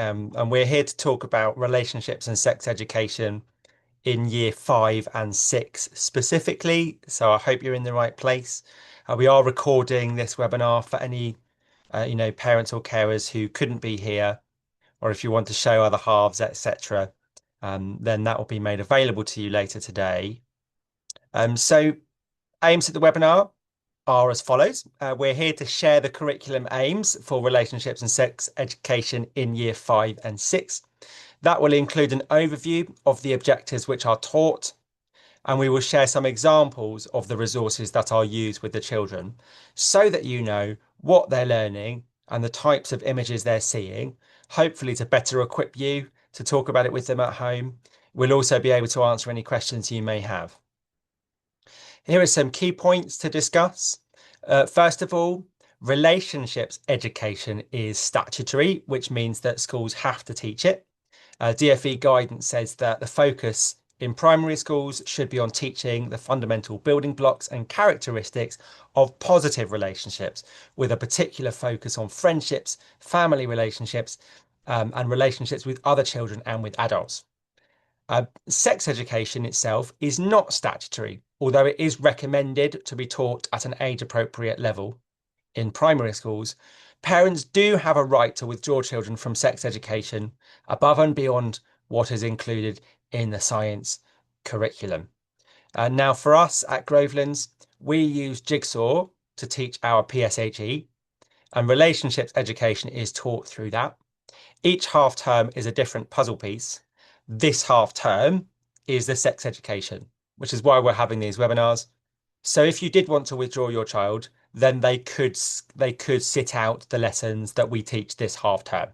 and we're here to talk about relationships and sex education in year 5 and 6 specifically. So I hope you're in the right place. We are recording this webinar for any, parents or carers who couldn't be here, or if you want to show other halves, etc., then that will be made available to you later today. So aims of the webinar are as follows. We're here to share the curriculum aims for relationships and sex education in year 5 and 6. That will include an overview of the objectives which are taught, and we will share some examples of the resources that are used with the children so that you know what they're learning and the types of images they're seeing, hopefully to better equip you to talk about it with them at home. We'll also be able to answer any questions you may have. Here are some key points to discuss. First of all, relationships education is statutory, which means that schools have to teach it. DfE guidance says that the focus in primary schools should be on teaching the fundamental building blocks and characteristics of positive relationships, with a particular focus on friendships, family relationships, and relationships with other children and with adults. Sex education itself is not statutory, although it is recommended to be taught at an age-appropriate level in primary schools. Parents do have a right to withdraw children from sex education above and beyond what is included in the science curriculum. Now, for us at Grovelands, we use Jigsaw to teach our PSHE, and relationships education is taught through that. Each half term is a different puzzle piece. This half term is the sex education, which is why we're having these webinars. So if you did want to withdraw your child, then they could sit out the lessons that we teach this half term.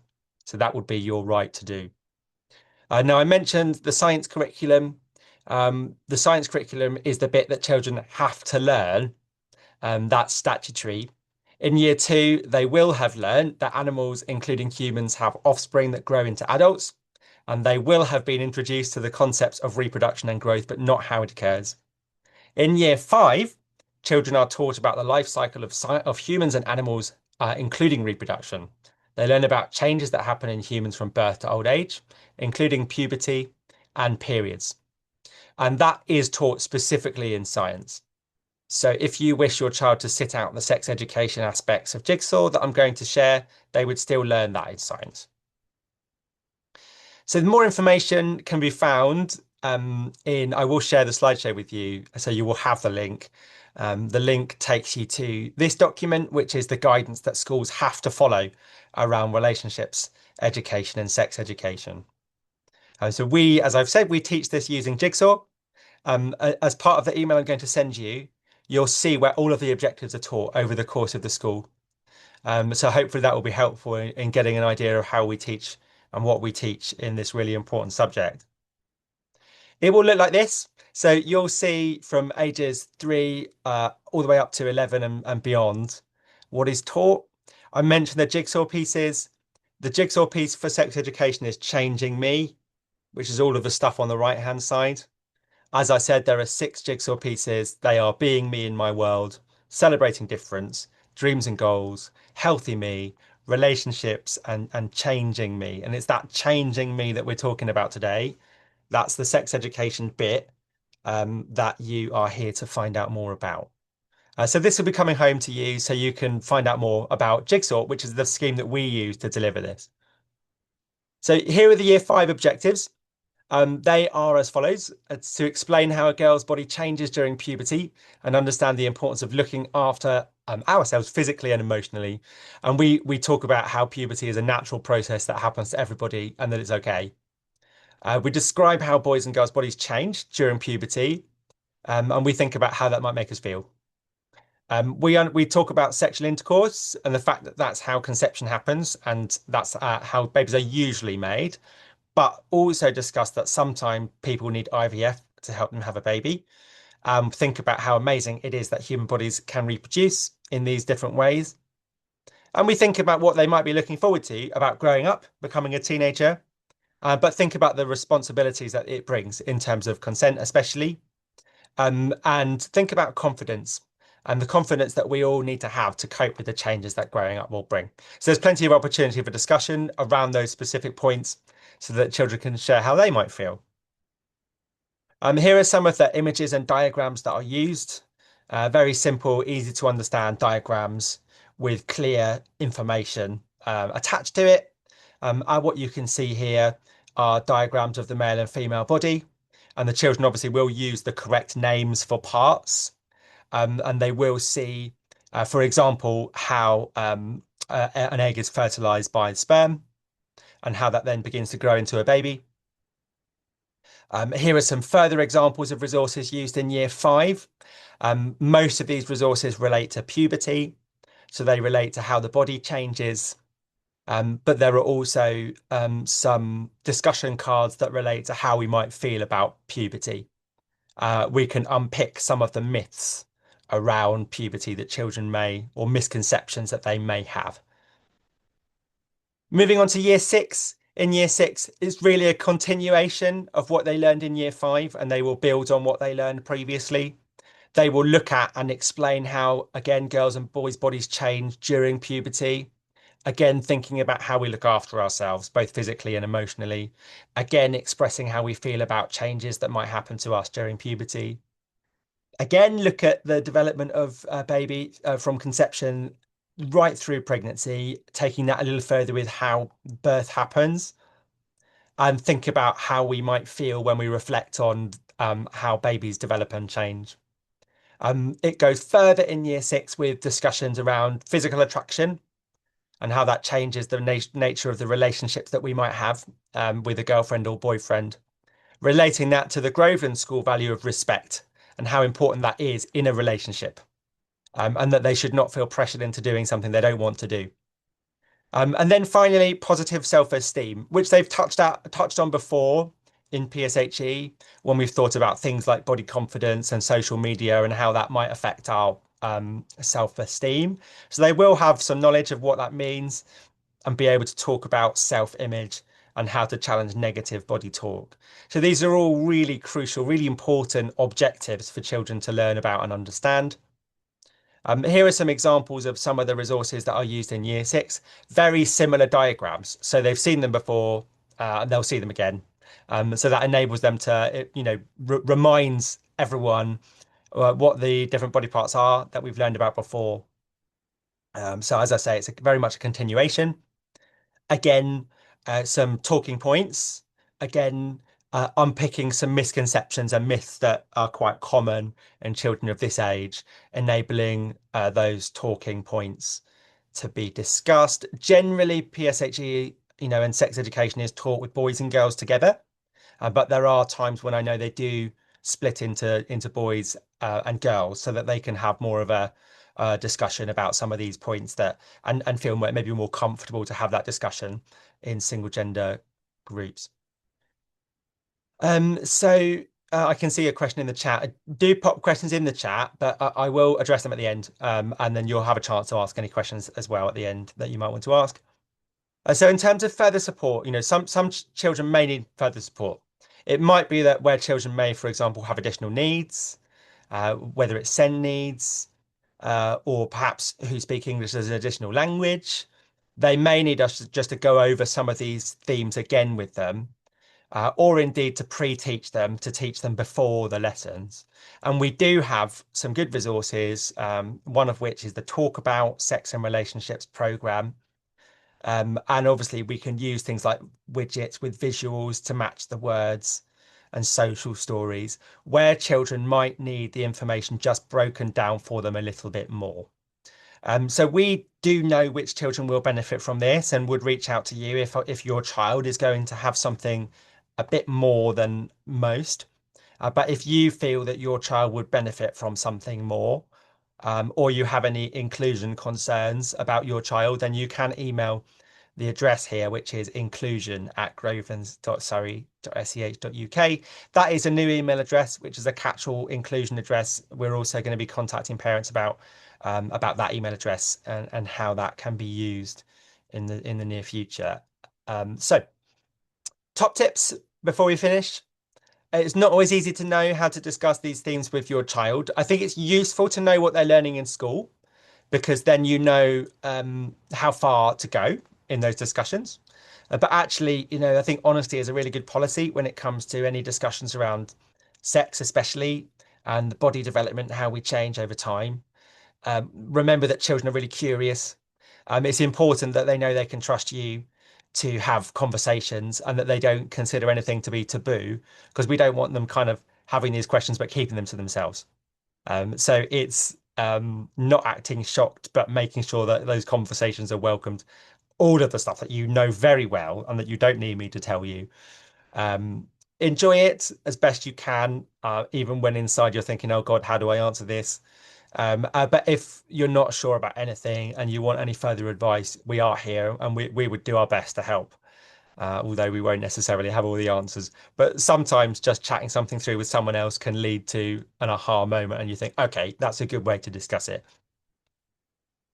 So that would be your right to do. Now I mentioned the science curriculum. The science curriculum is the bit that children have to learn. That's statutory. In year 2, they will have learned that animals, including humans, have offspring that grow into adults, and they will have been introduced to the concepts of reproduction and growth, but not how it occurs. In year 5, children are taught about the life cycle of humans and animals, including reproduction. They learn about changes that happen in humans from birth to old age, including puberty and periods. And that is taught specifically in science. So if you wish your child to sit out the sex education aspects of Jigsaw that I'm going to share, they would still learn that in science. So more information can be found I will share the slideshow with you, so you will have the link. The link takes you to this document, which is the guidance that schools have to follow around relationships education and sex education. So we, as I've said, we teach this using Jigsaw. As part of the email I'm going to send you, you'll see where all of the objectives are taught over the course of the school. So hopefully that will be helpful in getting an idea of how we teach and what we teach in this really important subject. It will look like this. So you'll see from ages 3 all the way up to 11 and beyond what is taught. I mentioned the jigsaw pieces. The jigsaw piece for sex education is Changing Me, which is all of the stuff on the right-hand side. As I said, there are 6 jigsaw pieces. They are Being Me in My World, Celebrating Difference, Dreams and Goals, Healthy Me, Relationships, and Changing Me. And it's that changing me that we're talking about today. That's the sex education bit that you are here to find out more about. So this will be coming home to you so you can find out more about Jigsaw, which is the scheme that we use to deliver this. So here are the year 5 objectives. They are as follows: to explain how a girl's body changes during puberty and understand the importance of looking after ourselves physically and emotionally. And we talk about how puberty is a natural process that happens to everybody and that it's okay. We describe how boys and girls' bodies change during puberty, and we think about how that might make us feel. We talk about sexual intercourse and the fact that that's how conception happens, and that's how babies are usually made, but also discuss that sometimes people need IVF to help them have a baby. Think about how amazing it is that human bodies can reproduce in these different ways. And we think about what they might be looking forward to about growing up, becoming a teenager, but think about the responsibilities that it brings in terms of consent, especially, and think about confidence and the confidence that we all need to have to cope with the changes that growing up will bring. So there's plenty of opportunity for discussion around those specific points so that children can share how they might feel. Here are some of the images and diagrams that are used. Very simple, easy to understand diagrams with clear information attached to it. What you can see here are diagrams of the male and female body, and the children obviously will use the correct names for parts, and they will see, for example, how an egg is fertilized by sperm and how that then begins to grow into a baby. Here are some further examples of resources used in year 5. Most of these resources relate to puberty, so they relate to how the body changes. But there are also some discussion cards that relate to how we might feel about puberty. We can unpick some of the myths around puberty that children may, or misconceptions that they may have. Moving on to year 6. In year 6, it's really a continuation of what they learned in year 5, and they will build on what they learned previously. They will look at and explain how, again, girls and boys' bodies change during puberty. Again, thinking about how we look after ourselves, both physically and emotionally. Again, expressing how we feel about changes that might happen to us during puberty. Again, look at the development of a baby from conception right through pregnancy, taking that a little further with how birth happens, and think about how we might feel when we reflect on how babies develop and change. It goes further in year 6 with discussions around physical attraction and how that changes the nature of the relationships that we might have with a girlfriend or boyfriend, relating that to the Groveland School value of respect and how important that is in a relationship, and that they should not feel pressured into doing something they don't want to do. And then finally, positive self-esteem, which they've touched on before in PSHE when we've thought about things like body confidence and social media and how that might affect our self-esteem. So they will have some knowledge of what that means and be able to talk about self-image and how to challenge negative body talk. So these are all really crucial, really important objectives for children to learn about and understand. Here are some examples of some of the resources that are used in year 6. Very similar diagrams. So they've seen them before and they'll see them again. So that enables them to, reminds everyone what the different body parts are that we've learned about before. So as I say, it's very much a continuation. Again, some talking points. Again, unpicking some misconceptions and myths that are quite common in children of this age, enabling those talking points to be discussed. Generally, PSHE, and sex education is taught with boys and girls together, but there are times when I know they do split into boys and girls so that they can have more of a discussion about some of these points and feel maybe more comfortable to have that discussion in single gender groups. So I can see a question in the chat. Do pop questions in the chat, but I will address them at the end, and then you'll have a chance to ask any questions as well at the end that you might want to ask. So in terms of further support, some children may need further support. It might be that where children may, for example, have additional needs, whether it's SEND needs, or perhaps who speak English as an additional language. They may need us just to go over some of these themes again with them, or indeed to pre-teach them, to teach them before the lessons. And we do have some good resources, one of which is the Talk About Sex and Relationships program. And obviously we can use things like widgets with visuals to match the words and social stories where children might need the information just broken down for them a little bit more. So we do know which children will benefit from this and would reach out to you if your child is going to have something a bit more than most. But if you feel that your child would benefit from something more, or you have any inclusion concerns about your child, then you can email the address here, which is inclusion@grovens.surrey.sch.uk. That is a new email address, which is a catch-all inclusion address. We're also going to be contacting parents about that email address and how that can be used in the near future. So top tips before we finish. it's not always easy to know how to discuss these themes with your child. I think it's useful to know what they're learning in school because then you know how far to go in those discussions. But actually, I think honesty is a really good policy when it comes to any discussions around sex, especially, and body development, how we change over time. Remember that children are really curious. It's important that they know they can trust you to have conversations and that they don't consider anything to be taboo because we don't want them kind of having these questions but keeping them to themselves. So it's not acting shocked, but making sure that those conversations are welcomed. All of the stuff that you know very well and that you don't need me to tell you. Um, Enjoy it as best you can, even when inside you're thinking, oh God, how do I answer this? But if you're not sure about anything and you want any further advice, we are here and we would do our best to help. Although we won't necessarily have all the answers. But sometimes just chatting something through with someone else can lead to an aha moment, and you think, okay, that's a good way to discuss it.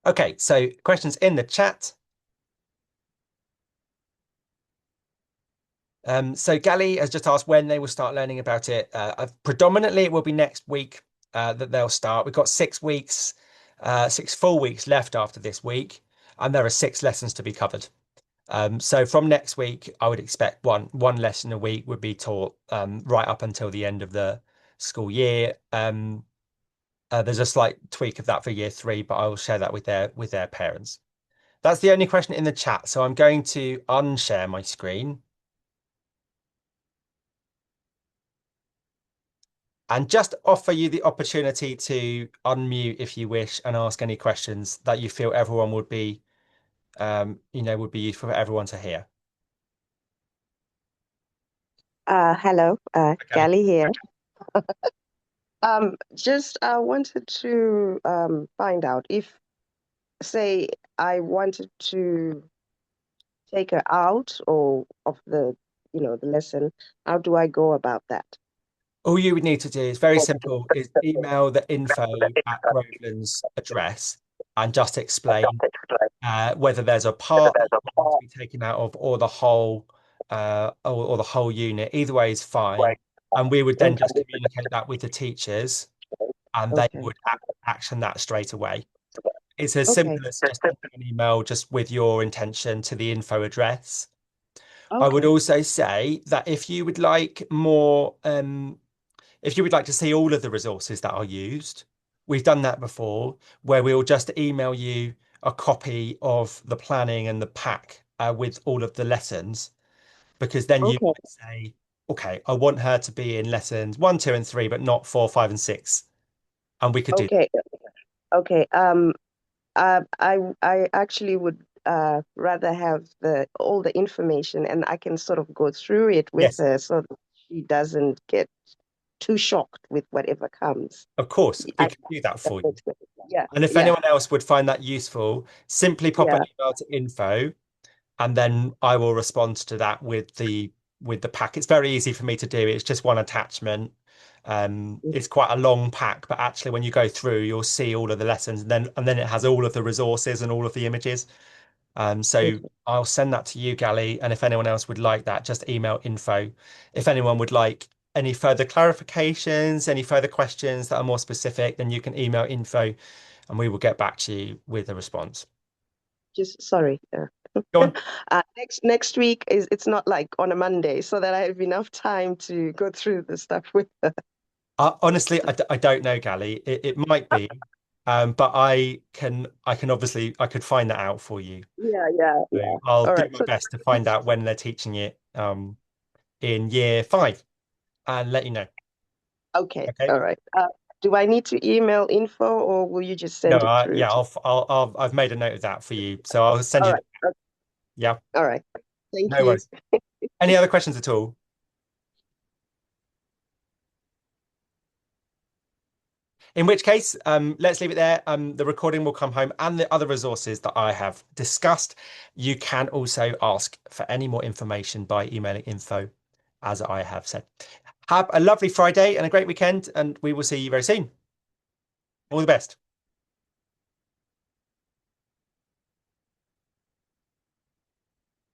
Okay, so questions in the chat. So Gali has just asked when they will start learning about it. Predominantly, it will be next week that they'll start. We've got 6 weeks, 6 full weeks left after this week, and there are 6 lessons to be covered. So from next week, I would expect one lesson a week would be taught right up until the end of the school year. There's a slight tweak of that for year 3, but I will share that with their parents. That's the only question in the chat. So I'm going to unshare my screen and just offer you the opportunity to unmute if you wish and ask any questions that you feel everyone would be, would be useful for everyone to hear. Hello, Okay. Gally here. Just wanted to find out if, say, I wanted to take her out or of the lesson, how do I go about that? All you would need to do is very simple, is email the info at Groveland's address and just explain whether there's a part that you want to be taken out of or the whole or the whole unit. Either way is fine. And we would then Okay, just communicate that with the teachers and they okay, would action that straight away. It's as okay, simple as just sending an email just with your intention to the info address. I would okay, also say that if you would like more if you would like to see all of the resources that are used, we've done that before, where we'll just email you a copy of the planning and the pack with all of the lessons, because then you okay, might say, okay, I want her to be in lessons 1, 2, and 3, but not 4, 5, and 6. And we could do that. okay, okay. I actually would rather have the all the information and I can sort of go through it with Yes, her so that she doesn't get too shocked with whatever comes. of course, we I can do that that for you. makes sense. Yeah, And if yeah, anyone else would find that useful, simply pop an yeah. email to info and then I will respond to that with the pack. It's very easy for me to do. It's just one attachment. It's quite a long pack, but actually when you go through, you'll see all of the lessons and then it has all of the resources and all of the images. So Okay. I'll send that to you, Gally, and if anyone else would like that, just email info. If anyone would like any further clarifications, any further questions that are more specific, then you can email info and we will get back to you with a response. Just sorry. Go on. Next week is it's not like on a Monday, so that I have enough time to go through the stuff with her. Honestly, I don't know, Gally. It might be, but I can obviously I could find that out for you. Yeah, yeah, So yeah. I'll All do right. my So best to find out when they're teaching it in year 5 and let you know. okay. Okay. All right. Do I need to email info or will you just No, send it through yeah, to? I've made a note of that for you, so I'll send All you. right. Okay. Yeah, All right. Thank no you. worries. Any other questions at all? In which case, let's leave it there. The recording will come home and the other resources that I have discussed. You can also ask for any more information by emailing info, as I have said. Have a lovely Friday and a great weekend, and we will see you very soon. All the best.